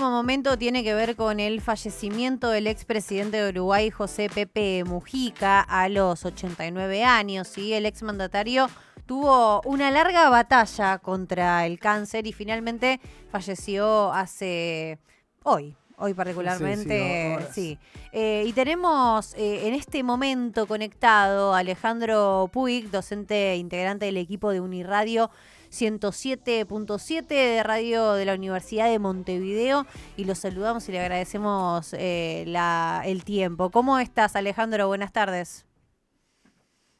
último momento tiene que ver con el fallecimiento del expresidente de Uruguay, José Pepe Mujica, a los 89 años. ¿Sí? El exmandatario tuvo una larga batalla contra el cáncer y finalmente falleció hoy Sí, particularmente, horas. sí. Y tenemos en este momento conectado a Alejandro Puig, docente integrante del equipo de Uniradio 107.7 de radio de la Universidad de Montevideo, y los saludamos y le agradecemos el tiempo. ¿Cómo estás, Alejandro? Buenas tardes.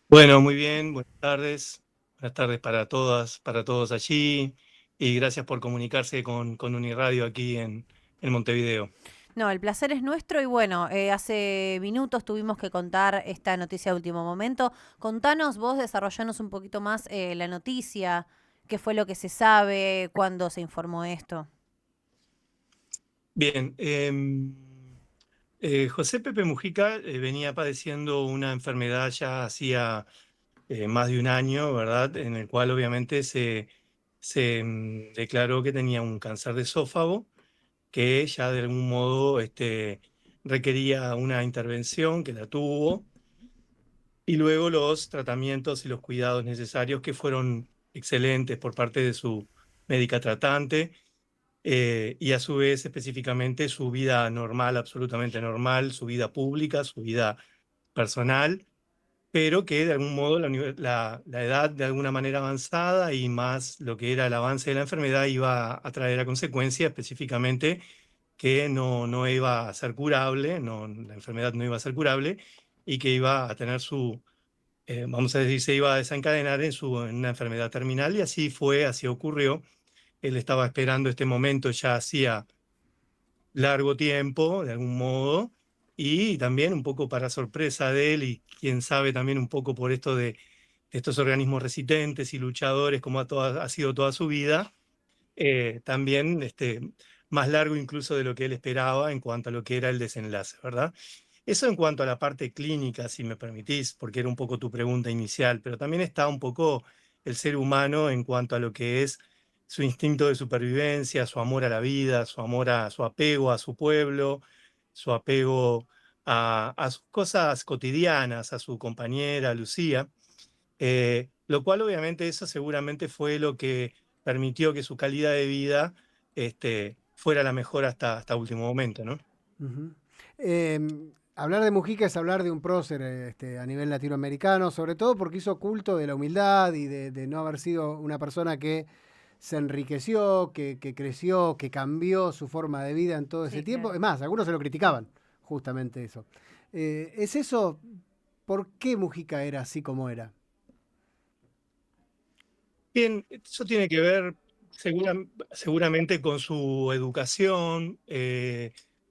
Bueno, muy bien, buenas tardes. Buenas tardes para todas, para todos allí, y gracias por comunicarse con Uniradio aquí en Montevideo. No, el placer es nuestro y bueno, hace minutos tuvimos que contar esta noticia de último momento. Contanos vos, desarrollanos un poquito más la noticia, qué fue lo que se sabe, cuándo se informó esto. Bien, José Pepe Mujica venía padeciendo una enfermedad ya hacía más de un año, ¿verdad? En el cual obviamente se declaró que tenía un cáncer de esófago, que ya de algún modo requería una intervención, que la tuvo, y luego los tratamientos y los cuidados necesarios que fueron excelentes por parte de su médica tratante, y a su vez específicamente su vida normal, absolutamente normal, su vida pública, su vida personal, pero que de algún modo la edad de alguna manera avanzada y más lo que era el avance de la enfermedad iba a traer a consecuencia específicamente que no iba a ser curable, la enfermedad no iba a ser curable y que iba a tener vamos a decir, se iba a desencadenar en una enfermedad terminal, y así fue, así ocurrió. Él estaba esperando este momento ya hacía largo tiempo, de algún modo, y también un poco para sorpresa de él, y quién sabe también un poco por esto de estos organismos resistentes y luchadores como ha sido toda su vida, también más largo incluso de lo que él esperaba en cuanto a lo que era el desenlace, ¿verdad? Eso en cuanto a la parte clínica, si me permitís, porque era un poco tu pregunta inicial, pero también está un poco el ser humano en cuanto a lo que es su instinto de supervivencia, su amor a la vida, su apego a su pueblo, su apego a sus cosas cotidianas, a su compañera, Lucía, lo cual obviamente eso seguramente fue lo que permitió que su calidad de vida fuera la mejor hasta último momento, ¿no? Ujú. Hablar de Mujica es hablar de un prócer a nivel latinoamericano, sobre todo porque hizo culto de la humildad y de no haber sido una persona que se enriqueció, que creció, que cambió su forma de vida en todo ese Sí, tiempo. claro. Es más, algunos se lo criticaban, justamente eso. ¿Es eso? ¿Por qué Mujica era así como era? Bien, eso tiene que ver seguramente con su educación,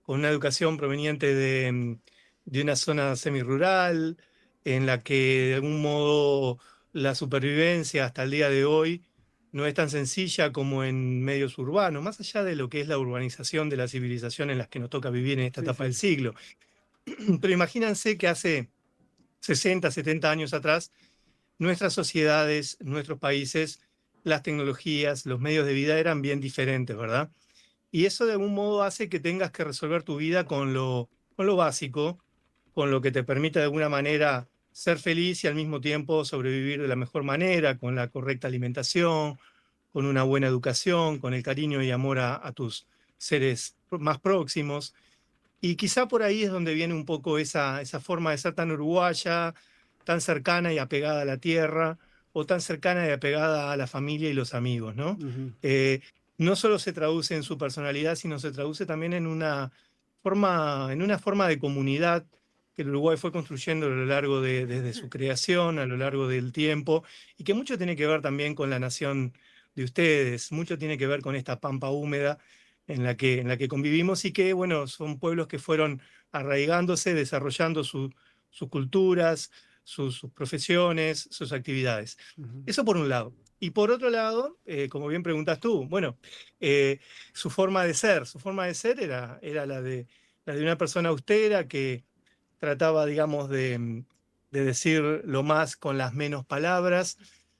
con una educación proveniente de una zona semirural, en la que de algún modo la supervivencia hasta el día de hoy no es tan sencilla como en medios urbanos, más allá de lo que es la urbanización de la civilización en las que nos toca vivir en esta Sí, etapa del sí. siglo. Pero imagínense que hace 60, 70 años atrás, nuestras sociedades, nuestros países, las tecnologías, los medios de vida eran bien diferentes, ¿verdad? Y eso de algún modo hace que tengas que resolver tu vida con lo básico, con lo que te permite de alguna manera ser feliz y al mismo tiempo sobrevivir de la mejor manera, con la correcta alimentación, con una buena educación, con el cariño y amor a tus seres más próximos. Y quizá por ahí es donde viene un poco esa forma de ser tan uruguaya, tan cercana y apegada a la tierra, o tan cercana y apegada a la familia y los amigos, ¿no? Ujú. Eh, no solo se traduce en su personalidad, sino se traduce también en una forma de comunidad que el Uruguay fue construyendo a lo largo desde su creación, a lo largo del tiempo, y que mucho tiene que ver también con la nación de ustedes, mucho tiene que ver con esta pampa húmeda en la que convivimos, y que, bueno, son pueblos que fueron arraigándose, desarrollando sus culturas, sus profesiones, sus actividades. Ujú. Eso por un lado. Y por otro lado, como bien preguntas tú, bueno, eh, su forma de ser era la de una persona austera que trataba, digamos, de decir lo más con las menos palabras.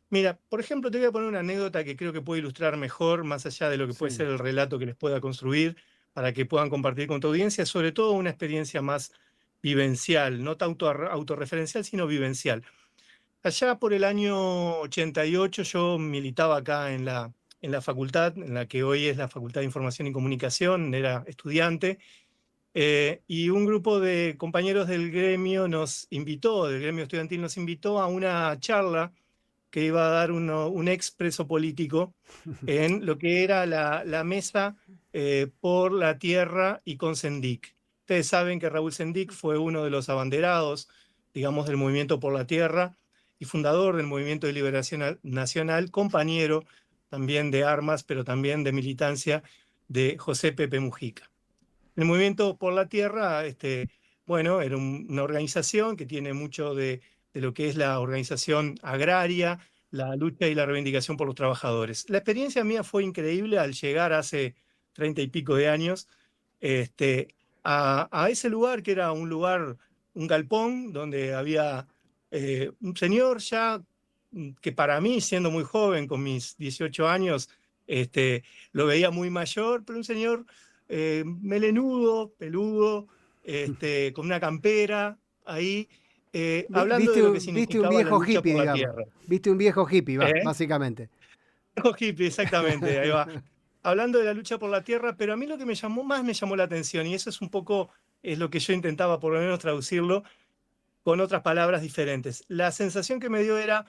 Mira, por ejemplo, te voy a poner una anécdota que creo que puede ilustrar mejor, más allá de lo que puede Sí. ser el relato que les pueda construir, para que puedan compartir con tu audiencia, sobre todo una experiencia más vivencial, no tanto autorreferencial, sino vivencial. Allá por el año 88 yo militaba acá en la facultad, en la que hoy es la Facultad de Información y Comunicación, era estudiante, y un grupo de compañeros del gremio del gremio estudiantil nos invitó a una charla que iba a dar un expreso político en lo que era la mesa por la tierra y con Sendik. Ustedes saben que Raúl Sendik fue uno de los abanderados, digamos, del movimiento por la tierra y fundador del Movimiento de Liberación Nacional, compañero también de armas, pero también de militancia de José Pepe Mujica. El Movimiento por la Tierra, bueno, era una organización que tiene mucho de lo que es la organización agraria, la lucha y la reivindicación por los trabajadores. La experiencia mía fue increíble al llegar hace 30 y pico de años a ese lugar que era un lugar, un galpón, donde había un señor ya que para mí, siendo muy joven, con mis 18 años, lo veía muy mayor, pero un señor melenudo, peludo, con una campera ahí, hablando de lo que Viste un significaba la viejo lucha hippie, por la digamos. tierra. Viste un viejo hippie, ¿Eh? básicamente. Viejo hippie, exactamente, ahí va. Hablando de la lucha por la tierra, pero a mí lo que me llamó la atención, y eso es un poco, es lo que yo intentaba por lo menos traducirlo con otras palabras diferentes. La sensación que me dio era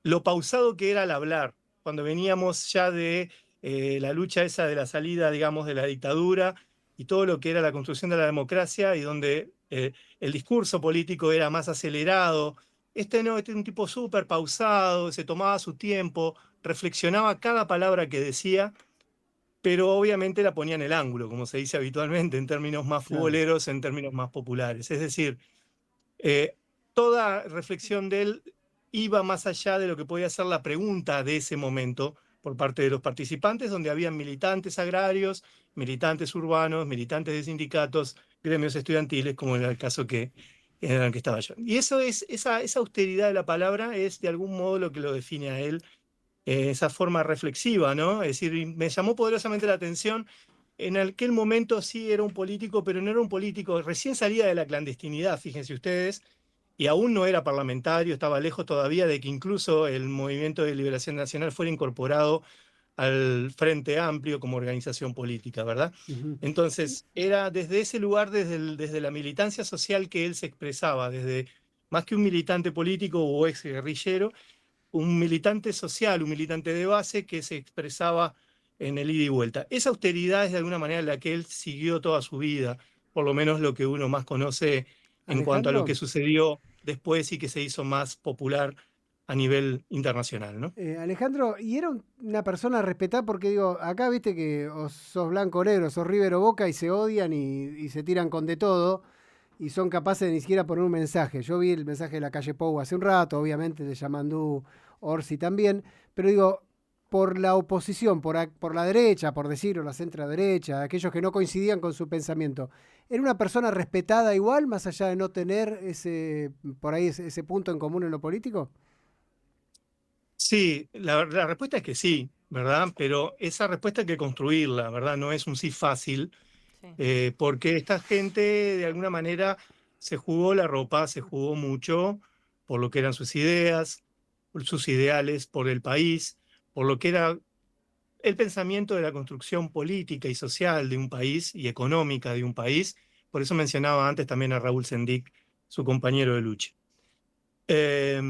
lo pausado que era al hablar, cuando veníamos ya de la lucha esa de la salida, digamos, de la dictadura y todo lo que era la construcción de la democracia y donde el discurso político era más acelerado. No, este es un tipo súper pausado, se tomaba su tiempo, reflexionaba cada palabra que decía, pero obviamente la ponía en el ángulo, como se dice habitualmente, en términos más Claro. futboleros, en términos más populares. Es decir, eh, toda reflexión de él iba más allá de lo que podía ser la pregunta de ese momento por parte de los participantes, donde habían militantes agrarios, militantes urbanos, militantes de sindicatos, gremios estudiantiles, como era el caso en el que estaba yo. Y esa austeridad de la palabra es de algún modo lo que lo define a él, esa forma reflexiva, ¿no? Es decir, me llamó poderosamente la atención. En aquel momento sí era un político, pero no era un político, recién salía de la clandestinidad, fíjense ustedes, y aún no era parlamentario, estaba lejos todavía de que incluso el Movimiento de Liberación Nacional fuera incorporado al Frente Amplio como organización política, ¿verdad? Ujú. Entonces, era desde ese lugar, desde la militancia social que él se expresaba, desde más que un militante político o ex guerrillero, un militante social, un militante de base que se expresaba en el ida y vuelta. Esa austeridad es de alguna manera la que él siguió toda su vida, por lo menos lo que uno más conoce en cuanto a lo que Alejandro, sucedió después y que se hizo más popular a nivel internacional, ¿no? Alejandro, y era una persona respetada porque digo, acá viste que o sos blanco o negro, sos River o Boca y se odian y se tiran con de todo y son capaces de ni siquiera poner un mensaje. Yo vi el mensaje de la calle Pou hace un rato, obviamente de Yamandú, Orsi también, pero digo, por la oposición, por la derecha, por decirlo, la centro-derecha, aquellos que no coincidían con su pensamiento, ¿era una persona respetada igual, más allá de no tener por ahí ese punto en común en lo político? Sí, la respuesta es que sí, ¿verdad? Pero esa respuesta hay que construirla, ¿verdad? No es un sí fácil, Sí. porque esta gente de alguna manera se jugó la ropa, se jugó mucho por lo que eran sus ideas, por sus ideales, por el país, por lo que era el pensamiento de la construcción política y social de un país y económica de un país. Por eso mencionaba antes también a Raúl Sendik, su compañero de lucha. Eh,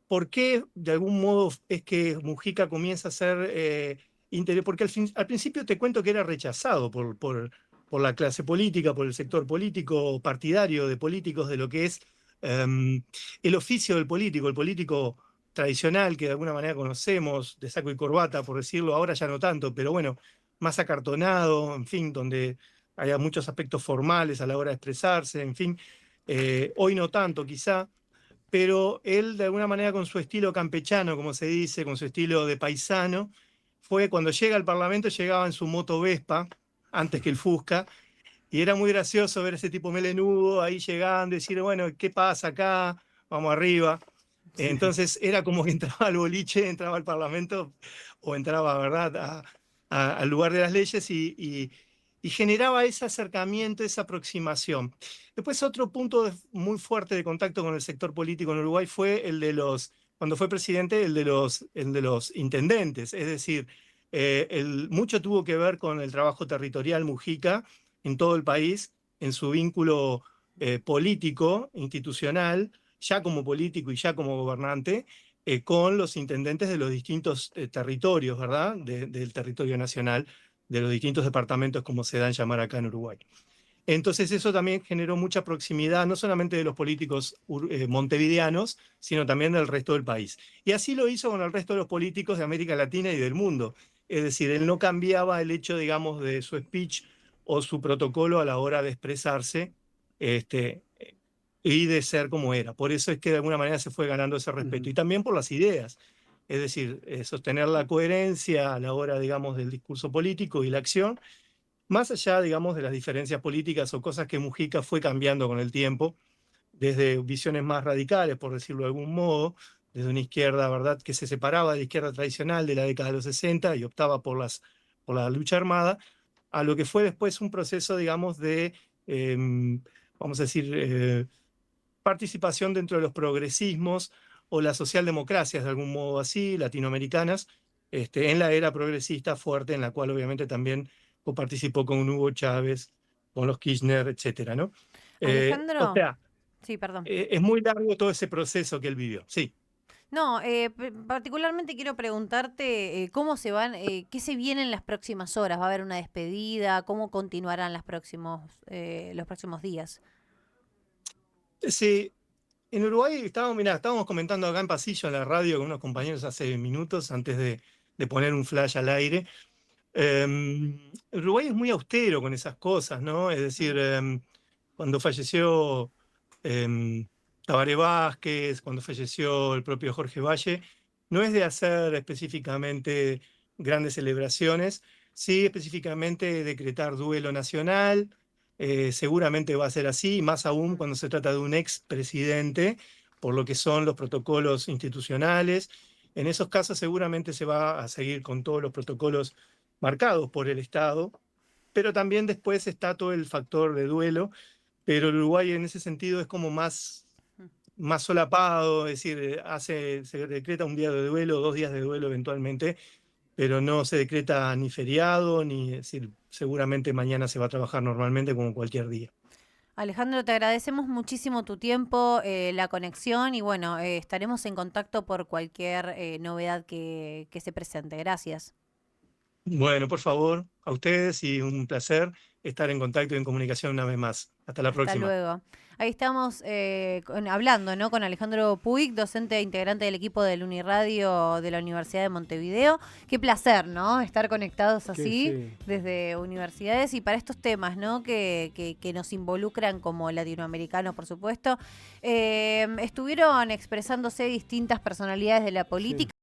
¿Por qué de algún modo es que Mujica comienza a ser porque al principio te cuento que era rechazado por la clase política, por el sector político partidario de políticos, de lo que es el oficio del político, el político tradicional que de alguna manera conocemos, de saco y corbata, por decirlo, ahora ya no tanto, pero bueno, más acartonado, en fin, donde haya muchos aspectos formales a la hora de expresarse, en fin, hoy no tanto quizá, pero él de alguna manera con su estilo campechano, como se dice, con su estilo de paisano, fue cuando llega al Parlamento, llegaba en su moto Vespa, antes que el Fusca, y era muy gracioso ver ese tipo melenudo ahí llegando y decir, bueno, ¿qué pasa acá? Vamos arriba. Sí. Entonces era como que entraba al boliche, entraba al Parlamento o entraba, ¿verdad?, al lugar de las leyes y generaba ese acercamiento, esa aproximación. Después otro punto muy fuerte de contacto con el sector político en Uruguay fue el de los, cuando fue presidente, el de los intendentes, es decir, mucho tuvo que ver con el trabajo territorial Mujica en todo el país, en su vínculo político, institucional, ya como político y ya como gobernante, con los intendentes de los distintos territorios, ¿verdad? Del territorio nacional, de los distintos departamentos, como se dan llamar acá en Uruguay. Entonces eso también generó mucha proximidad, no solamente de los políticos montevideanos, sino también del resto del país. Y así lo hizo con el resto de los políticos de América Latina y del mundo. Es decir, él no cambiaba el hecho, digamos, de su speech o su protocolo a la hora de expresarse y de ser como era. Por eso es que de alguna manera se fue ganando ese respeto. Y también por las ideas. Es decir, sostener la coherencia a la hora, digamos, del discurso político y la acción, más allá, digamos, de las diferencias políticas o cosas que Mujica fue cambiando con el tiempo, desde visiones más radicales, por decirlo de algún modo, desde una izquierda, ¿verdad?, que se separaba de la izquierda tradicional de la década de los 60 y optaba por la lucha armada, a lo que fue después un proceso, digamos, de, vamos a decir, participación dentro de los progresismos o las socialdemocracias, de algún modo así, latinoamericanas, en la era progresista fuerte, en la cual obviamente también participó con Hugo Chávez, con los Kirchner, etcétera, ¿no? O Alejandro, sea, sí, perdón. es muy largo todo ese proceso que él vivió, sí. No, particularmente quiero preguntarte cómo se van, qué se viene en las próximas horas. ¿Va a haber una despedida? ¿Cómo continuarán los próximos días? Sí, en Uruguay estábamos comentando acá en pasillo en la radio con unos compañeros hace minutos antes de poner un flash al aire. Uruguay es muy austero con esas cosas, ¿no? Es decir, cuando falleció Tabaré Vázquez, cuando falleció el propio Jorge Valle, no es de hacer específicamente grandes celebraciones, sí específicamente decretar duelo nacional, seguramente va a ser así, más aún cuando se trata de un expresidente, por lo que son los protocolos institucionales. En esos casos seguramente se va a seguir con todos los protocolos marcados por el Estado, pero también después está todo el factor de duelo, pero el Uruguay en ese sentido es como más solapado, es decir, se decreta un día de duelo, 2 días de duelo eventualmente, pero no se decreta ni feriado, ni, es decir, seguramente mañana se va a trabajar normalmente como cualquier día. Alejandro, te agradecemos muchísimo tu tiempo, la conexión y bueno, estaremos en contacto por cualquier novedad que se presente. Gracias. Bueno, por favor, a ustedes y un placer estar en contacto y en comunicación una vez más. Hasta la Hasta próxima. luego. Ahí estamos hablando, ¿no? Con Alejandro Puig, docente e integrante del equipo del Uniradio de la Universidad de Montevideo. Qué placer, ¿no? Estar conectados así Sí. desde universidades y para estos temas, ¿no? Que nos involucran como latinoamericanos, por supuesto. Estuvieron expresándose distintas personalidades de la política. Sí.